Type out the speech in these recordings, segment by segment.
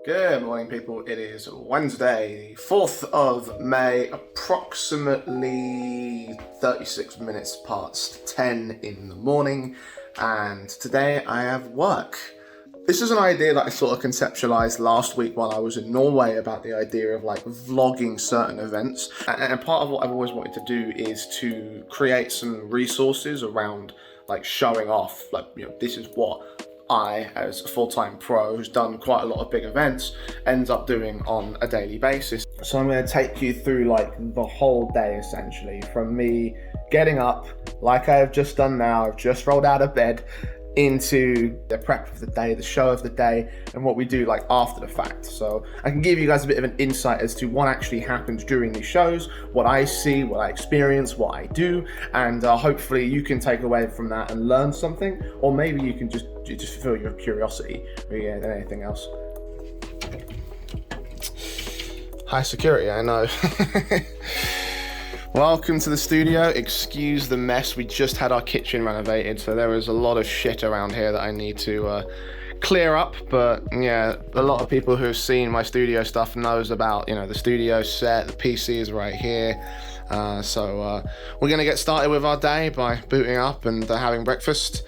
Good morning, people. It is Wednesday, 4th of May, approximately 36 minutes past 10 in the morning, and today I have work. This is an idea that I sort of conceptualized last week while I was in Norway about the idea of like vlogging certain events, and part of what I've always wanted to do is to create some resources around like showing off, like, you know, this is what I, as a full-time pro who's done quite a lot of big events, ends up doing on a daily basis. So I'm going to take you through like the whole day, essentially, from me getting up, like I have just done now. I've just rolled out of bed, into the prep of the day, the show of the day, and what we do like after the fact. So I can give you guys a bit of an insight as to what actually happens during these shows, what I see, what I experience, what I do, and hopefully you can take away from that and learn something, or maybe you can just feel your curiosity rather than anything else. High security, I know. Welcome to the studio. Excuse the mess. We just had our kitchen renovated, so there is a lot of shit around here that I need to clear up. But yeah, a lot of people who have seen my studio stuff knows about, you know, the studio set. The PC is right here. So we're gonna get started with our day by booting up and having breakfast.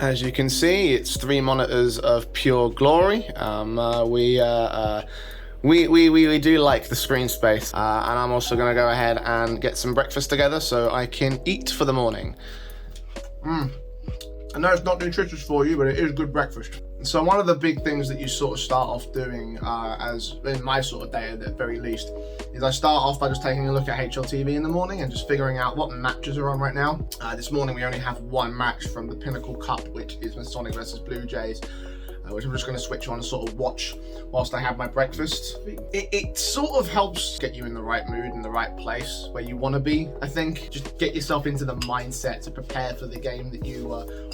As you can see, it's 3 monitors of pure glory. We do like the screen space, and I'm also going to go ahead and get some breakfast together so I can eat for the morning. I know it's not nutritious for you, but it is good breakfast. So one of the big things that you sort of start off doing, as in my sort of day at the very least, is I start off by just taking a look at HLTV in the morning and just figuring out what matches are on right now. This morning we only have one match from the Pinnacle Cup, which is Masonic versus Blue Jays, which I'm just going to switch on and sort of watch whilst I have my breakfast. It sort of helps get you in the right mood and the right place where you want to be, I think. Just get yourself into the mindset to prepare for the game that you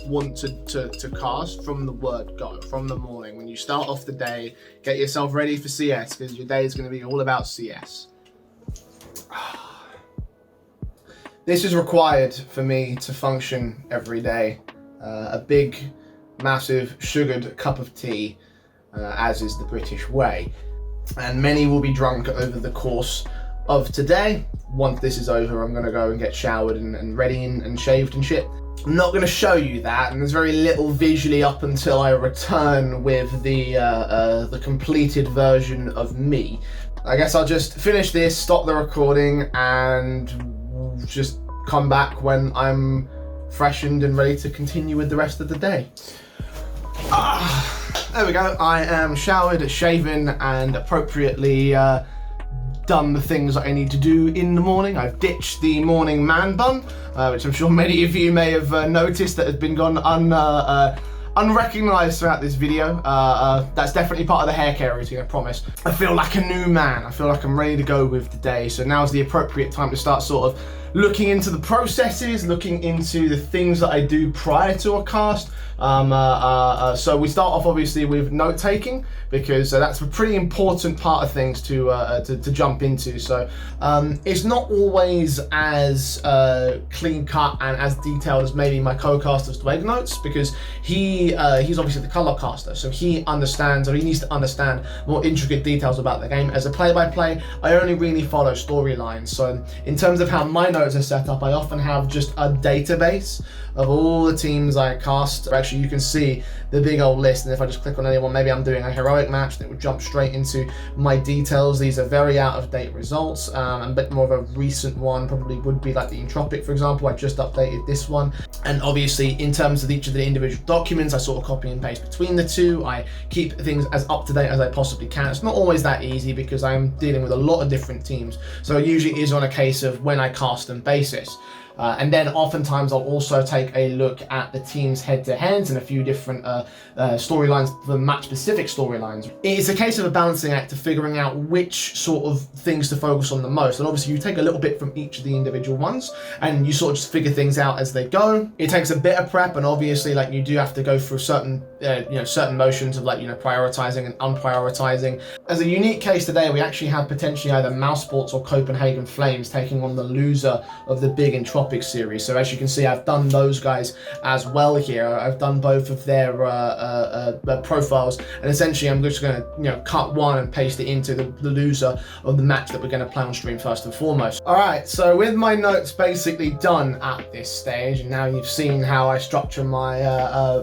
want to cast from the word go, from the morning. When you start off the day, get yourself ready for CS, because your day is going to be all about CS. This is required for me to function every day. A big, massive sugared cup of tea, as is the British way, and many will be drunk over the course of today. Once this is over, I'm gonna go and get showered and ready and shaved and shit. I'm not gonna show you that, and there's very little visually up until I return with the completed version of me. I guess I'll just finish this, stop the recording, and just come back when I'm freshened and ready to continue with the rest of the day. There we go. I am showered, shaven, and appropriately done the things that I need to do in the morning. I've ditched the morning man bun, which I'm sure many of you may have noticed that has been gone unrecognized throughout this video. That's definitely part of the hair care routine, I promise. I feel like a new man. I feel like I'm ready to go with the day. So now's the appropriate time to start sort of looking into the processes, looking into the things that I do prior to a cast. So we start off obviously with note taking, because that's a pretty important part of things to jump into. So it's not always as clean cut and as detailed as maybe my co-caster's Dwayne notes, because he's obviously the color caster, so he understands, or he needs to understand more intricate details about the game. As a play-by-play, I only really follow storylines. So in terms of how my notes are set up, I often have just a database of all the teams I cast. Actually, you can see the big old list, and if I just click on anyone, maybe I'm doing a heroic match, that would jump straight into my details. These are very out-of-date results, and a bit more of a recent one probably would be like the Entropic, for example. I just updated this one, and obviously in terms of each of the individual documents, I sort of copy and paste between the two. I keep things as up-to-date as I possibly can. It's not always that easy because I'm dealing with a lot of different teams, so it usually is on a case of when I cast them basis. And then oftentimes I'll also take a look at the team's head-to-heads and a few different storylines, the match-specific storylines. It's a case of a balancing act of figuring out which sort of things to focus on the most. And obviously you take a little bit from each of the individual ones and you sort of just figure things out as they go. It takes a bit of prep, and obviously like you do have to go through certain certain motions of like, prioritizing and unprioritizing. As a unique case today, we actually have potentially either Mousesports or Copenhagen Flames taking on the loser of the Big Entropic series. So as you can see, I've done those guys as well here. I've done both of their profiles, and essentially I'm just going to cut one and paste it into the loser of the match that we're going to play on stream first and foremost. All right, so with my notes basically done at this stage, and now you've seen how I structure my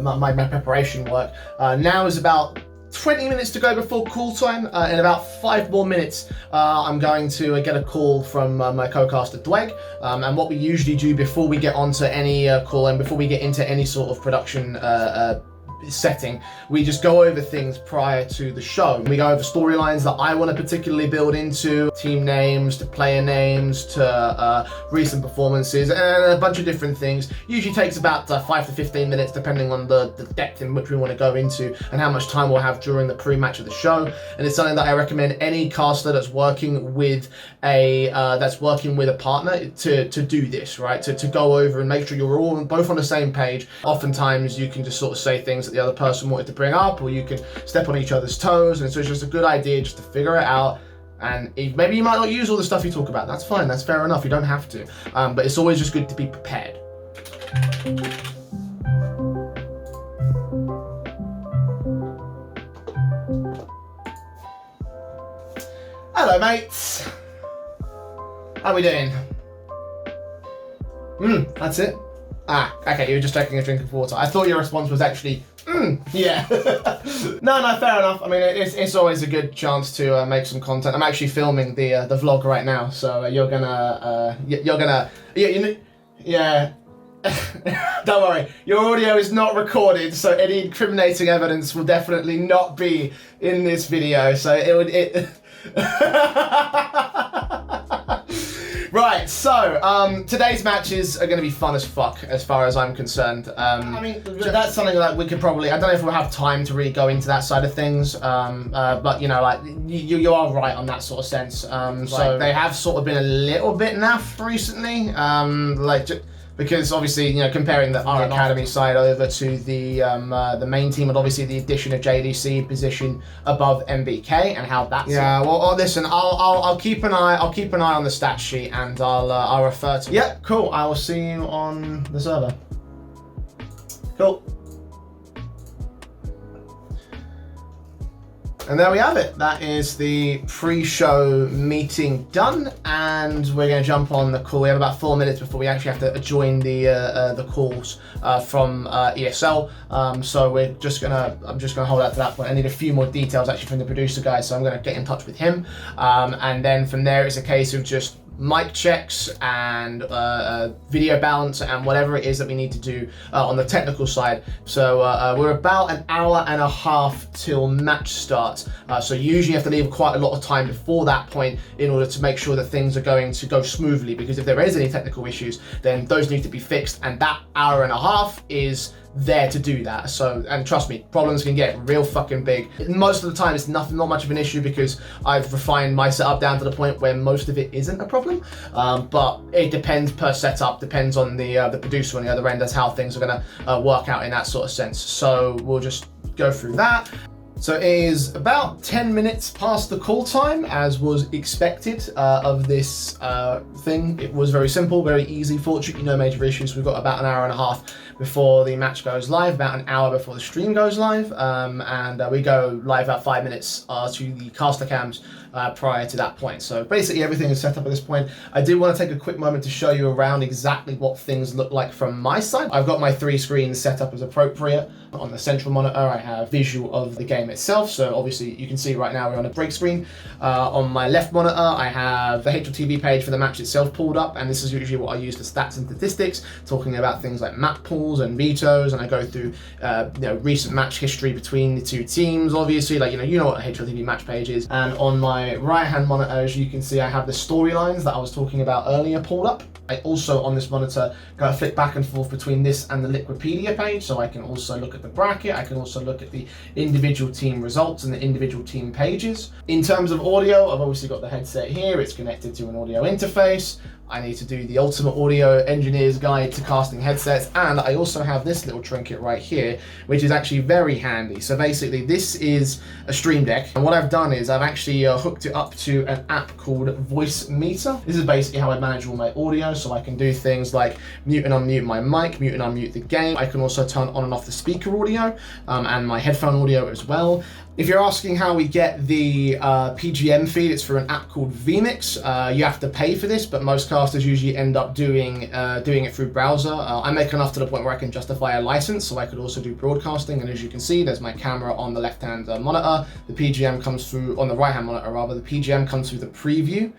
my preparation work. Now is about 20 minutes to go before call time. In about 5 more minutes, I'm going to get a call from my co-caster Dweg. And what we usually do before we get onto any call and before we get into any sort of production setting, we just go over things prior to the show. We go over storylines that I want to particularly build into, team names to player names to recent performances, and a bunch of different things. Usually takes about 5 to 15 minutes depending on the depth in which we want to go into and how much time we'll have during the pre-match of the show. And it's something that I recommend any caster that's working with a partner to do this, right? To go over and make sure you're all both on the same page. Oftentimes you can just sort of say things that the other person wanted to bring up, or you can step on each other's toes, and so it's just a good idea just to figure it out. And maybe you might not use all the stuff you talk about. That's fine, that's fair enough, you don't have to. But it's always just good to be prepared. Hello mates, how we doing? That's it? Ah, okay, you were just taking a drink of water. I thought your response was actually, yeah. No, fair enough. I mean, it's always a good chance to make some content. I'm actually filming the vlog right now, so you're gonna. Don't worry, your audio is not recorded, so any incriminating evidence will definitely not be in this video. So Right, so today's matches are going to be fun as fuck, as far as I'm concerned. I mean, that's something that we could probably, I don't know if we'll have time to really go into that side of things, but like, you are right on that sort of sense. So they have sort of been a little bit naff recently, because obviously, comparing our academy side over to the main team, and obviously the addition of JDC position above MBK and how that's. Yeah, well, listen, I'll keep an eye on the stat sheet, and I'll refer to. Yeah, cool. I will see you on the server. Cool. And there we have it. That is the pre-show meeting done, and we're going to jump on the call. We have about 4 minutes before we actually have to join the calls from ESL. So I'm just gonna hold out to that point. I need a few more details actually from the producer guy, so I'm going to get in touch with him, and then from there it's a case of just mic checks and video balance and whatever it is that we need to do on the technical side. So we're about an hour and a half till match starts. So you usually have to leave quite a lot of time before that point in order to make sure that things are going to go smoothly, because if there is any technical issues, then those need to be fixed, and that hour and a half is there to do that. So, and trust me, problems can get real fucking big. Most of the time it's not much of an issue, because I've refined my setup down to the point where most of it isn't a problem, but it depends per setup, depends on the producer on the other end as how things are going to work out in that sort of sense. So we'll just go through that. So it is about 10 minutes past the call time, as was expected of this thing. It was very simple, very easy, fortunately no major issues. We've got about an hour and a half before the match goes live, about an hour before the stream goes live, and we go live about 5 minutes to the caster cams prior to that point. So basically everything is set up at this point. I did want to take a quick moment to show you around exactly what things look like from my side. I've got my 3 screens set up as appropriate. On the central monitor I have visual of the game itself, so obviously you can see right now we're on a break screen. On my left monitor I have the HLTV page for the match itself pulled up, and this is usually what I use for stats and statistics, talking about things like map pools and vetoes, and I go through recent match history between the two teams, obviously, like you know what a HLTV match page is. And on my right hand monitor, as you can see, I have the storylines that I was talking about earlier pulled up. I also, on this monitor, go flip back and forth between this and the Liquipedia page, so I can also look at the bracket, I can also look at the individual team results and the individual team pages. In terms of audio, I've obviously got the headset here, it's connected to an audio interface. I need to do the ultimate audio engineer's guide to casting headsets, and I also have this little trinket right here, which is actually very handy. So basically this is a stream deck, and what I've done is I've actually hooked it up to an app called Voice Meter. This is basically how I manage all my audio, so I can do things like mute and unmute my mic, mute and unmute the game. I can also turn on and off the speaker audio and my headphone audio as well. If you're asking how we get the PGM feed, it's through an app called vMix. You have to pay for this, but most casters usually end up doing it through browser. I make enough to the point where I can justify a license, so I could also do broadcasting. And as you can see, there's my camera on the left-hand monitor. The PGM comes through, on the right-hand monitor rather, the PGM comes through the preview,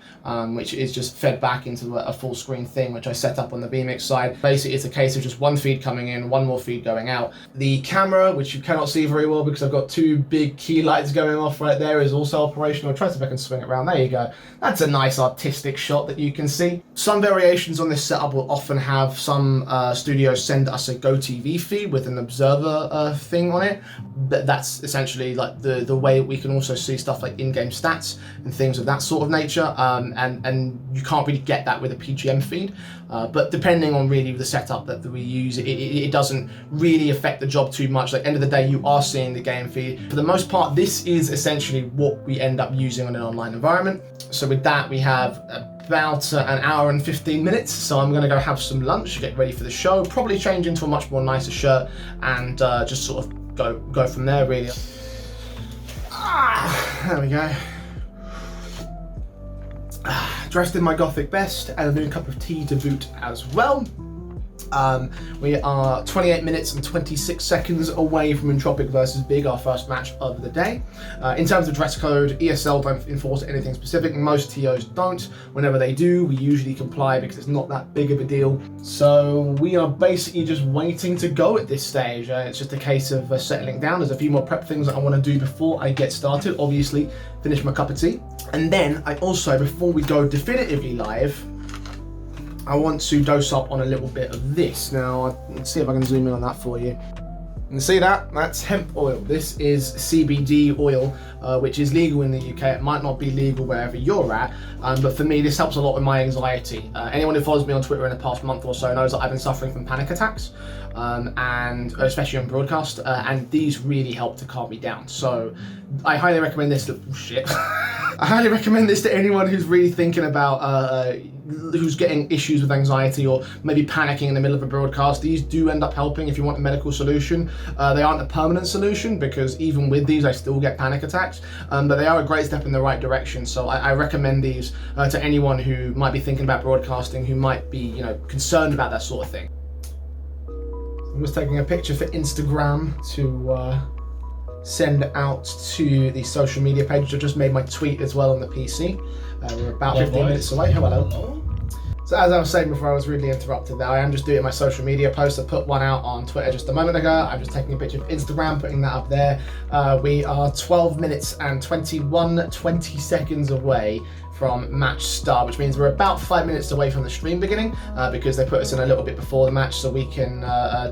which is just fed back into a full screen thing, which I set up on the vMix side. Basically, it's a case of just one feed coming in, one more feed going out. The camera, which you cannot see very well because I've got two big key lights going off right there, is also operational. Try to see if I can swing it around. There you go. That's a nice artistic shot that you can see. Some variations on this setup will often have some studios send us a GoTV feed with an observer thing on it. But that's essentially like the way we can also see stuff like in-game stats and things of that sort of nature. And you can't really get that with a PGM feed. But depending on really the setup that we use, it doesn't really affect the job too much. Like, end of the day, you are seeing the game feed. For the most part, this is essentially what we end up using on an online environment. So with that, we have about an hour and 15 minutes. So I'm going to go have some lunch, get ready for the show, probably change into a much more nicer shirt, and just sort of go from there, really. There we go. Dressed in my gothic best and a new cup of tea to boot as well. We are 28 minutes and 26 seconds away from Entropic versus Big, our first match of the day. In terms of dress code, ESL don't enforce anything specific. Most TOs don't. Whenever they do, we usually comply because it's not that big of a deal. So we are basically just waiting to go at this stage. It's just a case of settling down. There's a few more prep things that I want to do before I get started. Obviously, finish my cup of tea. And then I also, before we go definitively live, I want to dose up on a little bit of this. Now, let's see if I can zoom in on that for you. You can see that? That's hemp oil. This is CBD oil, which is legal in the UK. It might not be legal wherever you're at, but for me, this helps a lot with my anxiety. Anyone who follows me on Twitter in the past month or so knows that I've been suffering from panic attacks, and especially on broadcast, and these really help to calm me down. So I highly recommend this. I highly recommend this to anyone who's really thinking about who's getting issues with anxiety or maybe panicking in the middle of a broadcast. These do end up helping if you want a medical solution. They aren't a permanent solution, because even with these I still get panic attacks, but they are a great step in the right direction. So I recommend these to anyone who might be thinking about broadcasting, who might be concerned about that sort of thing. I'm just taking a picture for Instagram to send out to the social media page. I just made my tweet as well on the PC. We're about 15 minutes away. Hello. So as I was saying before I was rudely interrupted there, I am just doing my social media post. I put one out on Twitter just a moment ago. I'm just taking a picture of Instagram, putting that up there. We are 12 minutes and 20 seconds away from match start, which means we're about 5 minutes away from the stream beginning, because they put us in a little bit before the match, so we can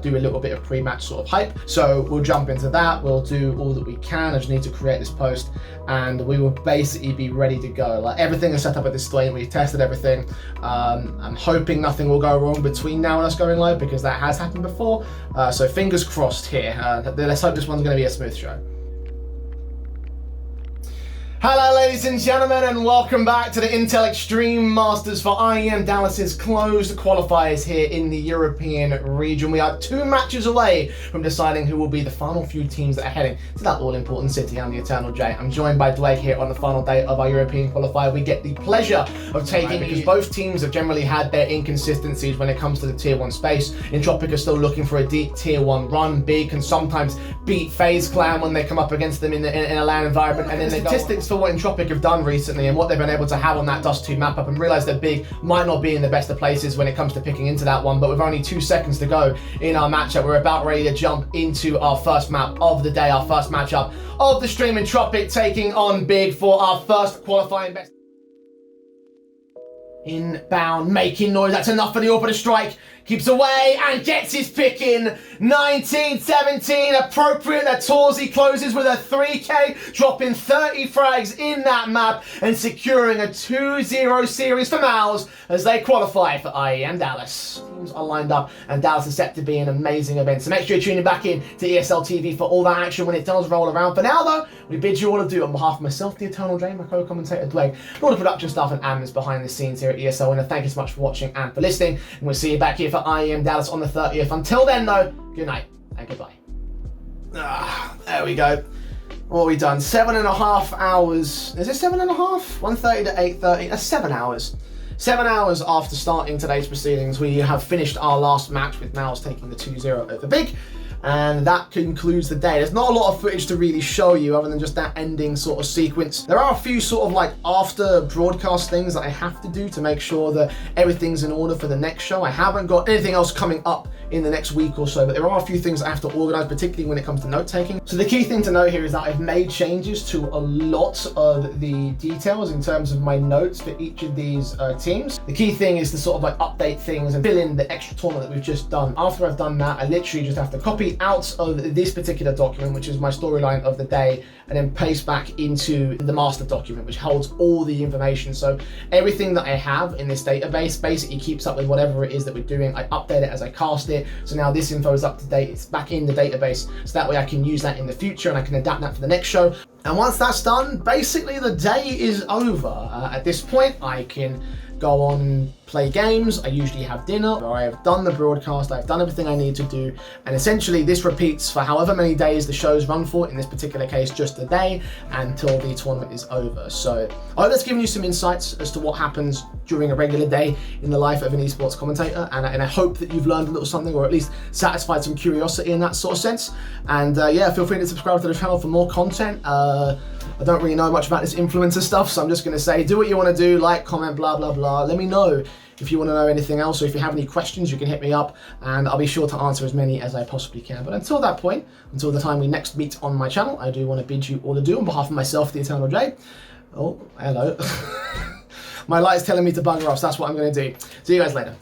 do a little bit of pre-match sort of hype. So we'll jump into that. We'll do all that we can. I just need to create this post, and we will basically be ready to go. Like, everything is set up at this point. We've tested everything. I'm hoping nothing will go wrong between now and us going live, because that has happened before. So fingers crossed here. Let's hope this one's going to be a smooth show. Hello ladies and gentlemen, and welcome back to the Intel Extreme Masters for IEM Dallas Closed qualifiers here in the European region. We are 2 matches away from deciding who will be the final few teams that are heading to that all-important city. I'm the Eternal J. I'm joined by Blake here on the final day of our European qualifier. We get the pleasure of taking, because both teams have generally had their inconsistencies when it comes to the Tier 1 space. Entropic are still looking for a deep Tier 1 run. Big can sometimes beat FaZe Clan when they come up against them in a LAN environment, and then the statistics for what Entropic have done recently and what they've been able to have on that Dust 2 map up, and realise that Big might not be in the best of places when it comes to picking into that one. But with only 2 seconds to go in our matchup, we're about ready to jump into our first map of the day, our first matchup of the stream. Entropic taking on Big for our first qualifying best. Inbound, making noise. That's enough for the orbiter strike. keeps away and gets his pick in. 19-17, appropriate. The Torsey closes with a 3K, dropping 30 frags in that map and securing a 2-0 series for Mouse as they qualify for IEM Dallas. Teams are lined up and Dallas is set to be an amazing event. So make sure you're tuning back in to ESL TV for all that action when it does roll around. For now though, we bid you all adieu on behalf of myself, the Eternal J, my co-commentator Blake, and all the production staff and admins behind the scenes here at ESL. And thank you so much for watching and for listening. And we'll see you back here for IEM Dallas on the 30th. Until then though, good night and goodbye. There we go. What have we done? 7.5 hours. Is it 7.5? 1:30 to 8:30. That's 7 hours. 7 hours after starting today's proceedings, we have finished our last match with Mouse taking the 2-0 over Big. And that concludes the day. There's not a lot of footage to really show you other than just that ending sort of sequence. There are a few sort of like after broadcast things that I have to do to make sure that everything's in order for the next show. I haven't got anything else coming up in the next week or so, but there are a few things I have to organize, particularly when it comes to note taking. So the key thing to note here is that I've made changes to a lot of the details in terms of my notes for each of these teams. The key thing is to sort of like update things and fill in the extra tournament that we've just done. After I've done that, I literally just have to copy out of this particular document, which is my storyline of the day, and then paste back into the master document, which holds all the information. So everything that I have in this database basically keeps up with whatever it is that we're doing. I update it as I cast it. So now this info is up to date. It's back in the database. So that way I can use that in the future and I can adapt that for the next show. And once that's done, basically the day is over. At this point, I can go on, play games. I usually have dinner. I have done the broadcast. I've done everything I need to do. And essentially this repeats for however many days the show's run for, in this particular case, just a day until the tournament is over. So I hope that's given you some insights as to what happens during a regular day in the life of an esports commentator. And I hope that you've learned a little something, or at least satisfied some curiosity in that sort of sense. And yeah, feel free to subscribe to the channel for more content. I don't really know much about this influencer stuff, so I'm just going to say, do what you want to do, like, comment, blah, blah, blah. Let me know if you want to know anything else, or if you have any questions, you can hit me up, and I'll be sure to answer as many as I possibly can. But until that point, until the time we next meet on my channel, I do want to bid you all adieu on behalf of myself, the Eternal J. Oh, hello. My light's telling me to bugger off, so that's what I'm going to do. See you guys later.